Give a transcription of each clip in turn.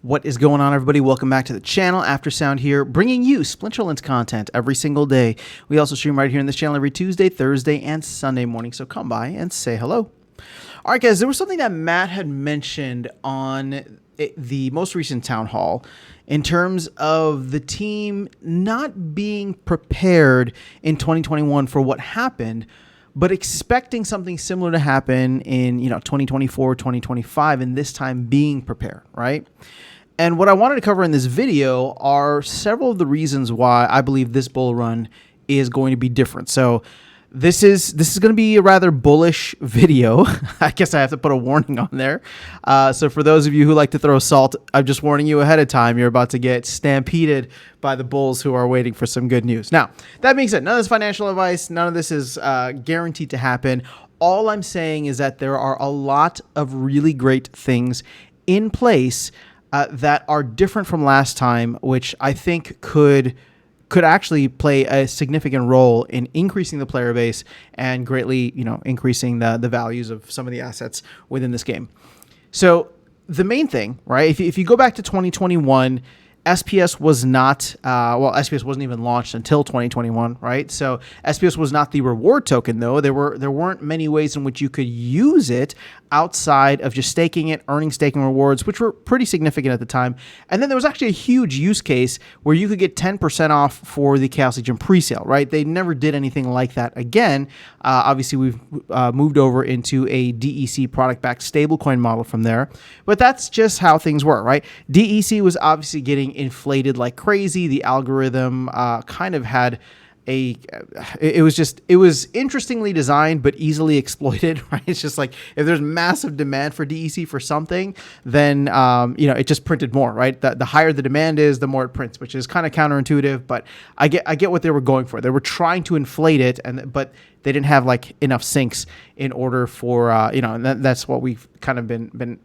What is going on, everybody? Welcome back to the channel. Aftersound here, bringing you Splinterlands content every single day. We also stream right here in this channel every Tuesday, Thursday, and Sunday morning, so come by and say hello. All right, guys, there was something that Matt had mentioned on the most recent town hall in terms of the team not being prepared in 2021 for what happened, but expecting something similar to happen in 2024, 2025, and this time being prepared, right? And what I wanted to cover in this video are several of the reasons why I believe this bull run is going to be different. So this is going to be a rather bullish video. I guess I have to put a warning on there. So for those of you who like to throw salt, I'm just warning you ahead of time. You're about to get stampeded by the bulls who are waiting for some good news. Now, that being said, none of this financial advice, none of this is guaranteed to happen. All I'm saying is that there are a lot of really great things in place that are different from last time, which I think could actually play a significant role in increasing the player base and greatly, increasing the values of some of the assets within this game. So the main thing, right? If you go back to 2021, SPS was not, SPS wasn't even launched until 2021, right? So SPS was not the reward token, though. There weren't many ways in which you could use it outside of just staking it, earning staking rewards, which were pretty significant at the time. And then there was actually a huge use case where you could get 10% off for the Chaos Legion presale, right? They never did anything like that again. Obviously, we've moved over into a DEC product-backed stablecoin model from there. But that's just how things were, right? DEC was obviously getting inflated like crazy. The algorithm kind of had it was interestingly designed but easily exploited, right? It's just like if there's massive demand for DEC for something, then it just printed more, right? The higher the demand is, the more it prints, which is kind of counterintuitive, but I get what they were going for. They were trying to inflate it, but they didn't have like enough sinks in order for and that's what we've kind of been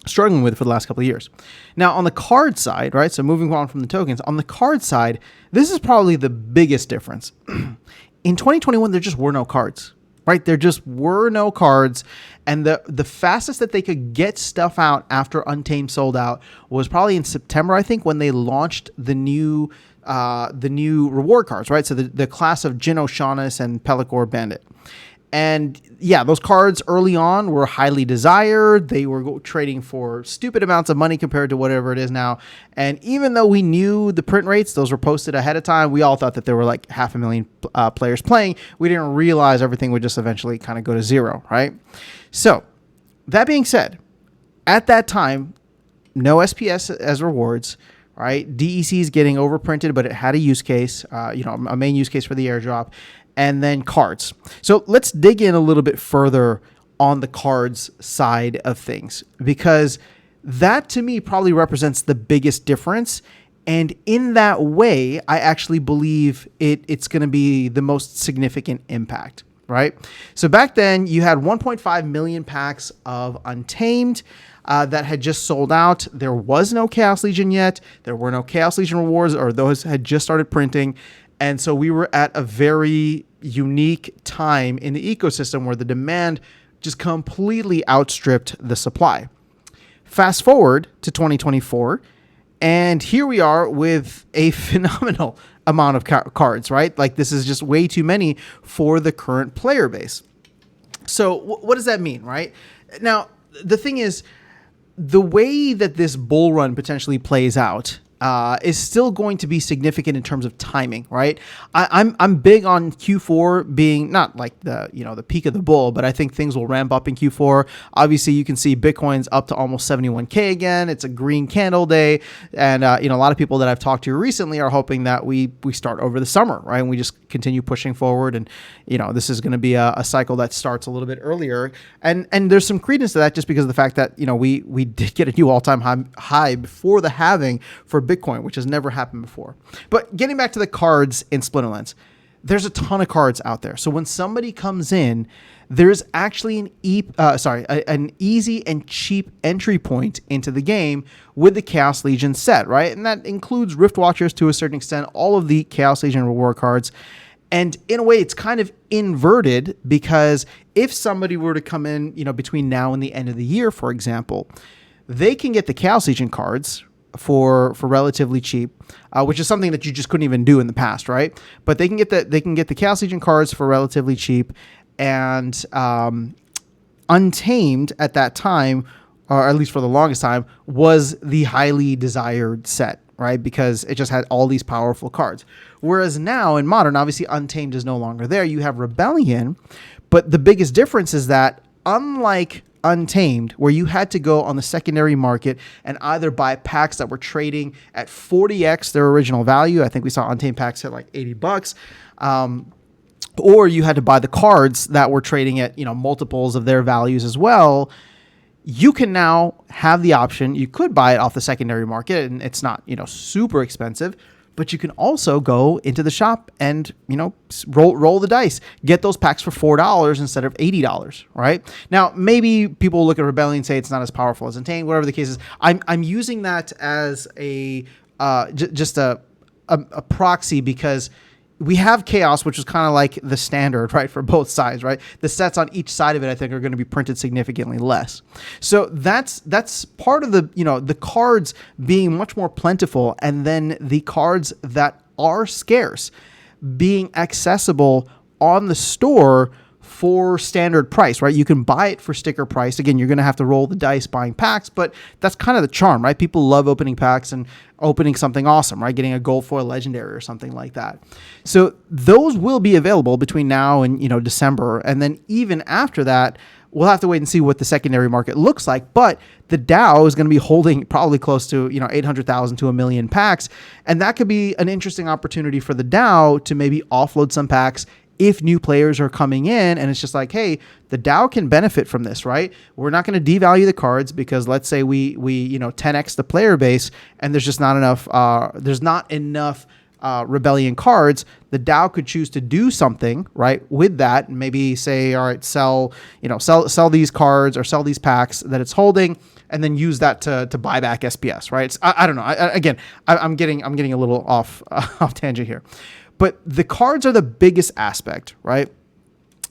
struggling with for the last couple of years. Now, on the card side, right? So moving on from the tokens, on the card side, this is probably the biggest difference. In 2021, there just were no cards, right? There just were no cards. And the fastest that they could get stuff out after Untamed sold out was probably in September, I think, when they launched the new reward cards, right? So the class of Jin O'Shaughnessy and Pelagor Bandit. And yeah, those cards early on were highly desired. They were trading for stupid amounts of money compared to whatever it is now. And even though we knew the print rates, those were posted ahead of time, we all thought that there were like 500,000 players playing. We didn't realize everything would just eventually kind of go to zero, right? So that being said, at that time, no SPS as rewards, right? DEC is getting overprinted, but it had a use case, a main use case for the airdrop. And then cards. So let's dig in a little bit further on the cards side of things, because that to me probably represents the biggest difference. And in that way, I actually believe it's going to be the most significant impact, right? So back then you had 1.5 million packs of Untamed that had just sold out. There was no Chaos Legion yet. There were no Chaos Legion rewards, or those had just started printing. And so we were at a very unique time in the ecosystem where the demand just completely outstripped the supply. Fast forward to 2024, and here we are with a phenomenal amount of cards, right? Like this is just way too many for the current player base. So what does that mean, right? Now, the thing is, the way that this bull run potentially plays out is still going to be significant in terms of timing, right? I'm big on Q4 being not like the peak of the bull, but I think things will ramp up in Q4. Obviously, you can see Bitcoin's up to almost 71K again. It's a green candle day, and a lot of people that I've talked to recently are hoping that we start over the summer, right? And we just continue pushing forward, and this is going to be a cycle that starts a little bit earlier, and there's some credence to that just because of the fact that we did get a new all-time high before the halving for Bitcoin, which has never happened before. But getting back to the cards in Splinterlands, there's a ton of cards out there. So when somebody comes in, there's actually an easy and cheap entry point into the game with the Chaos Legion set, right? And that includes Rift Watchers to a certain extent, all of the Chaos Legion reward cards. And in a way, it's kind of inverted because if somebody were to come in, between now and the end of the year, for example, they can get the Chaos Legion cards for relatively cheap, which is something that you just couldn't even do in the past, right? But they can get the Chaos Legion cards for relatively cheap, and Untamed at that time, or at least for the longest time, was the highly desired set, right? Because it just had all these powerful cards. Whereas now in Modern, obviously Untamed is no longer there. You have Rebellion, but the biggest difference is that unlike Untamed, where you had to go on the secondary market and either buy packs that were trading at 40x their original value. I think we saw Untamed packs hit like $80. Or you had to buy the cards that were trading at, multiples of their values as well. You can now have the option. You could buy it off the secondary market, and it's not, super expensive, but you can also go into the shop and, roll the dice, get those packs for $4 instead of $80, right? Now, maybe people look at Rebellion and say it's not as powerful as Untamed, whatever the case is. I'm using that as just a proxy, because we have Chaos, which is kind of like the standard, right, for both sides, right? The sets on each side of it, I think, are going to be printed significantly less. So that's part of the cards being much more plentiful, and then the cards that are scarce being accessible on the store for standard price, right? You can buy it for sticker price. Again, you're going to have to roll the dice buying packs, but that's kind of the charm, right? People love opening packs and opening something awesome, right? Getting a gold foil legendary or something like that. So those will be available between now and, December. And then even after that, we'll have to wait and see what the secondary market looks like. But the DAO is going to be holding probably close to, 800,000 to 1 million packs. And that could be an interesting opportunity for the DAO to maybe offload some packs if new players are coming in, and it's just like, hey, the DAO can benefit from this, right? We're not going to devalue the cards because let's say we 10x the player base, and there's just not enough. There's not enough Rebellion cards. The DAO could choose to do something, right, with that, and maybe say, all right, sell these cards or sell these packs that it's holding, and then use that to buy back SPS, right? I don't know. I'm getting a little off tangent here. But the cards are the biggest aspect, right?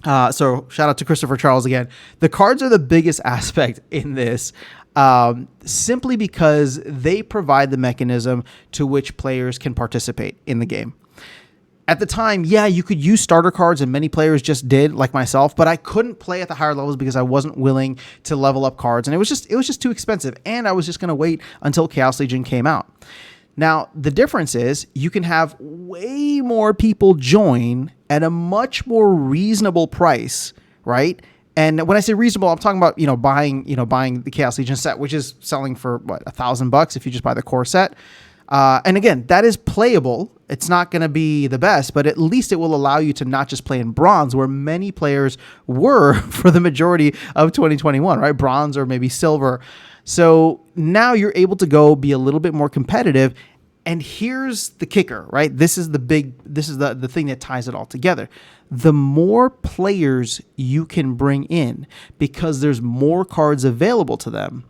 So shout out to Christopher Charles again. The cards are the biggest aspect in this, simply because they provide the mechanism to which players can participate in the game. At the time, yeah, you could use starter cards, and many players just did, like myself, but I couldn't play at the higher levels because I wasn't willing to level up cards, and it was just too expensive, and I was just going to wait until Chaos Legion came out. Now, the difference is you can have way more people join at a much more reasonable price, right? And when I say reasonable, I'm talking about, buying the Chaos Legion set, which is selling for $1,000 if you just buy the core set. And again, that is playable. It's not going to be the best, but at least it will allow you to not just play in bronze, where many players were for the majority of 2021, right? Bronze or maybe silver. So now you're able to go be a little bit more competitive. And here's the kicker, right? This is the thing that ties it all together. The more players you can bring in, because there's more cards available to them,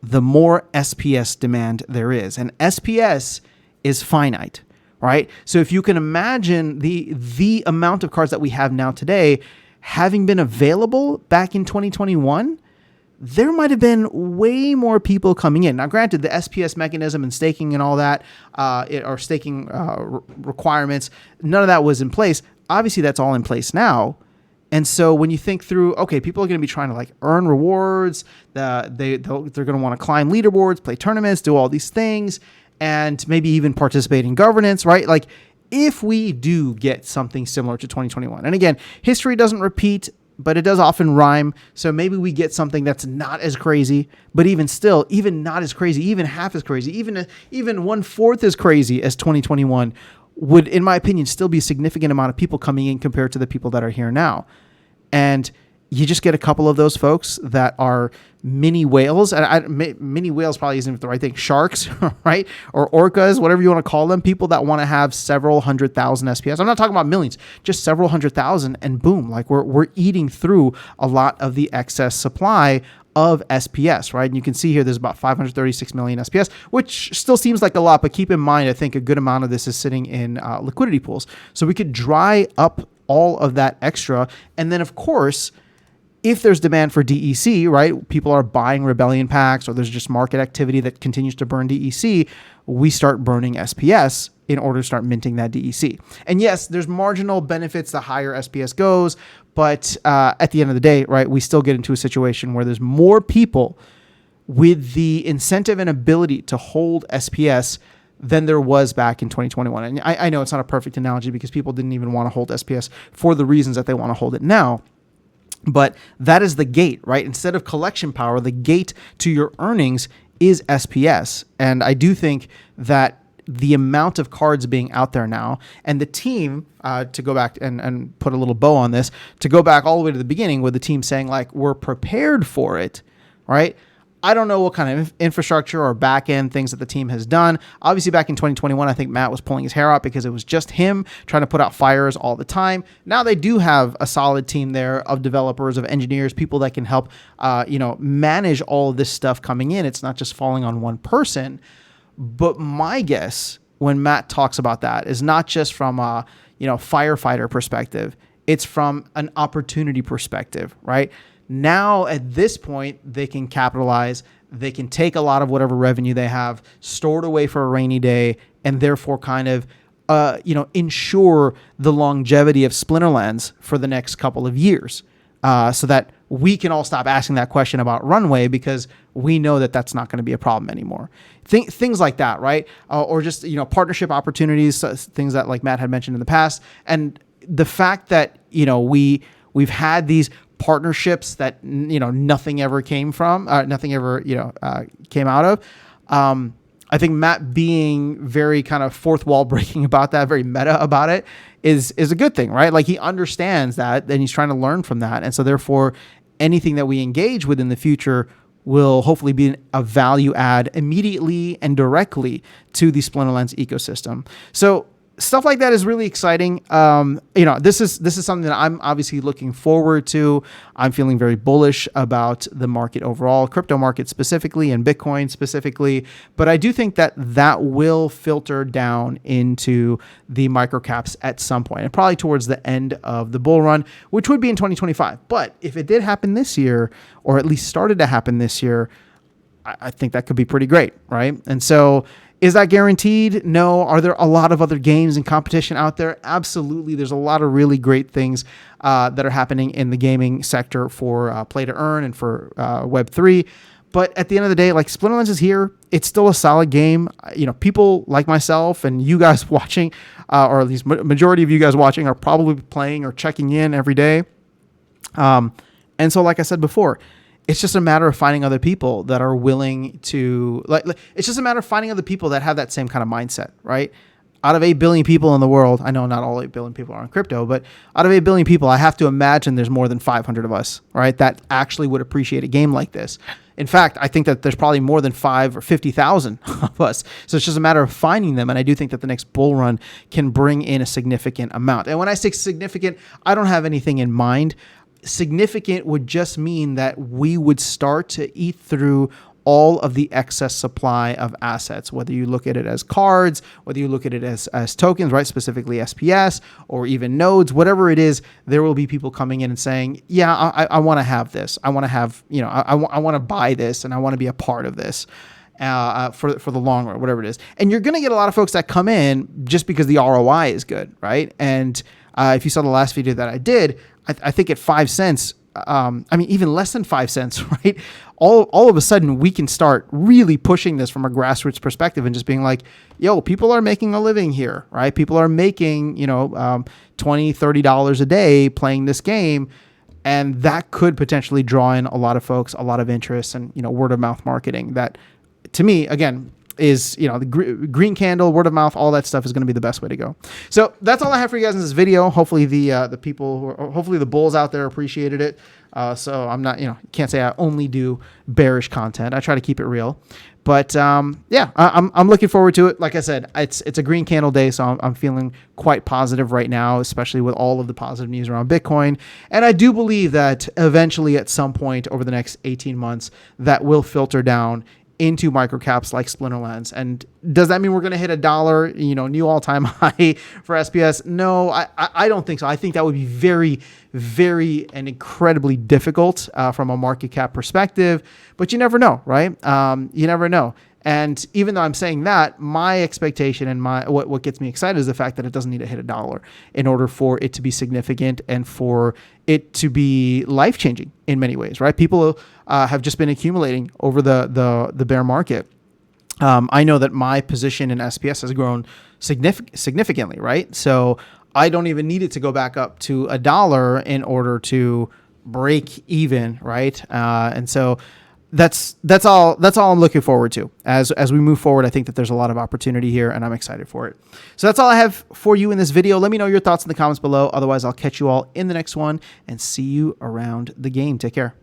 the more SPS demand there is. And SPS is finite, right? So if you can imagine the amount of cards that we have now today having been available back in 2021, there might have been way more people coming in. Now, granted, the SPS mechanism and staking and all that, or staking requirements, none of that was in place. Obviously, that's all in place now. And so when you think through, okay, people are going to be trying to earn rewards, they're going to want to climb leaderboards, play tournaments, do all these things, and maybe even participate in governance, right? If we do get something similar to 2021, and again, history doesn't repeat, but it does often rhyme. So maybe we get something that's not as crazy, but even still, even not as crazy, even half as crazy, even 1/4 as crazy as 2021 would, in my opinion, still be a significant amount of people coming in compared to the people that are here now. And you just get a couple of those folks that are mini whales, and mini whales probably isn't the right thing. Sharks, right? Or orcas, whatever you want to call them. People that want to have several 100,000 SPS. I'm not talking about millions, just several 100,000, and boom, we're eating through a lot of the excess supply of SPS, right? And you can see here there's about 536 million SPS, which still seems like a lot, but keep in mind, I think a good amount of this is sitting in liquidity pools. So we could dry up all of that extra, and then of course, if there's demand for DEC, right, people are buying Rebellion packs, or there's just market activity that continues to burn DEC, we start burning SPS in order to start minting that DEC. And yes, there's marginal benefits the higher SPS goes, but at the end of the day, right, we still get into a situation where there's more people with the incentive and ability to hold SPS than there was back in 2021. And I know it's not a perfect analogy because people didn't even want to hold SPS for the reasons that they want to hold it now. But that is the gate, right? Instead of collection power, the gate to your earnings is SPS. And I do think that the amount of cards being out there now, and the team, to go back and put a little bow on this, to go back all the way to the beginning with the team saying, like, we're prepared for it, right? I don't know what kind of infrastructure or back end things that the team has done. Obviously, back in 2021, I think Matt was pulling his hair out because it was just him trying to put out fires all the time. Now they do have a solid team there of developers, of engineers, people that can help, manage all of this stuff coming in. It's not just falling on one person. But my guess when Matt talks about that is not just from a, firefighter perspective. It's from an opportunity perspective, right? Now, at this point, they can capitalize. They can take a lot of whatever revenue they have, store it away for a rainy day, and therefore kind of, ensure the longevity of Splinterlands for the next couple of years, so that we can all stop asking that question about runway because we know that that's not going to be a problem anymore. Things like that, right? Or just, partnership opportunities, things that like Matt had mentioned in the past. And the fact that, we've had these partnerships that nothing ever came from, nothing ever came out of. I think Matt being very kind of fourth wall breaking about that, very meta about it, is a good thing, right? Like he understands that, and he's trying to learn from that, and so therefore, anything that we engage with in the future will hopefully be a value add immediately and directly to the Splinterlands ecosystem. So stuff like that is really exciting. This is something that I'm obviously looking forward to. I'm feeling very bullish about the market overall, crypto market specifically, and Bitcoin specifically. But I do think that will filter down into the microcaps at some point, and probably towards the end of the bull run, which would be in 2025. But if it did happen this year, or at least started to happen this year, I think that could be pretty great, right? And so, is that guaranteed? No. Are there a lot of other games and competition out there? Absolutely. There's a lot of really great things that are happening in the gaming sector for play to earn and for Web3. But at the end of the day, like, Splinterlands is here. It's still a solid game. People like myself and you guys watching, or at least majority of you guys watching, are probably playing or checking in every day. And so, like I said before, it's just a matter of finding other people that are willing to, it's just a matter of finding other people that have that same kind of mindset, right? Out of 8 billion people in the world, I know not all 8 billion people are on crypto, but out of 8 billion people, I have to imagine there's more than 500 of us, right, that actually would appreciate a game like this. In fact, I think that there's probably more than 5 or 50,000 of us. So it's just a matter of finding them. And I do think that the next bull run can bring in a significant amount. And when I say significant, I don't have anything in mind. Significant would just mean that we would start to eat through all of the excess supply of assets, whether you look at it as cards, whether you look at it as tokens, right? Specifically SPS or even nodes, whatever it is, there will be people coming in and saying, yeah, I want to have this. I want to have, I want to buy this, and I want to be a part of this for the long run, whatever it is. And you're going to get a lot of folks that come in just because the ROI is good, right? And if you saw the last video that I did, I think at 5 cents, even less than 5 cents, right? All of a sudden, we can start really pushing this from a grassroots perspective and just being like, yo, people are making a living here, right? People are making, $20, $30 a day playing this game. And that could potentially draw in a lot of folks, a lot of interest, and, word of mouth marketing that, to me, again, is, the green candle, word of mouth, all that stuff is going to be the best way to go. So that's all I have for you guys in this video. Hopefully the people, hopefully the bulls out there appreciated it. So I'm not, can't say I only do bearish content. I try to keep it real. But I'm looking forward to it. Like I said, it's a green candle day, so I'm feeling quite positive right now, especially with all of the positive news around Bitcoin. And I do believe that eventually, at some point over the next 18 months, that will filter down into microcaps like Splinterlands. And does that mean we're going to hit $1, new all-time high for SPS? No, I don't think so. I think that would be very, very and incredibly difficult from a market cap perspective, but you never know, right? You never know. And even though I'm saying that, my expectation and what gets me excited is the fact that it doesn't need to hit $1 in order for it to be significant and for it to be life-changing in many ways, right? People have just been accumulating over the bear market. I know that my position in SPS has grown significantly, right? So I don't even need it to go back up to $1 in order to break even, right? And so that's all I'm looking forward to as we move forward. I think that there's a lot of opportunity here, and I'm excited for it. So that's all I have for you in this video. Let me know your thoughts in the comments below. Otherwise, I'll catch you all in the next one and see you around the game. Take care.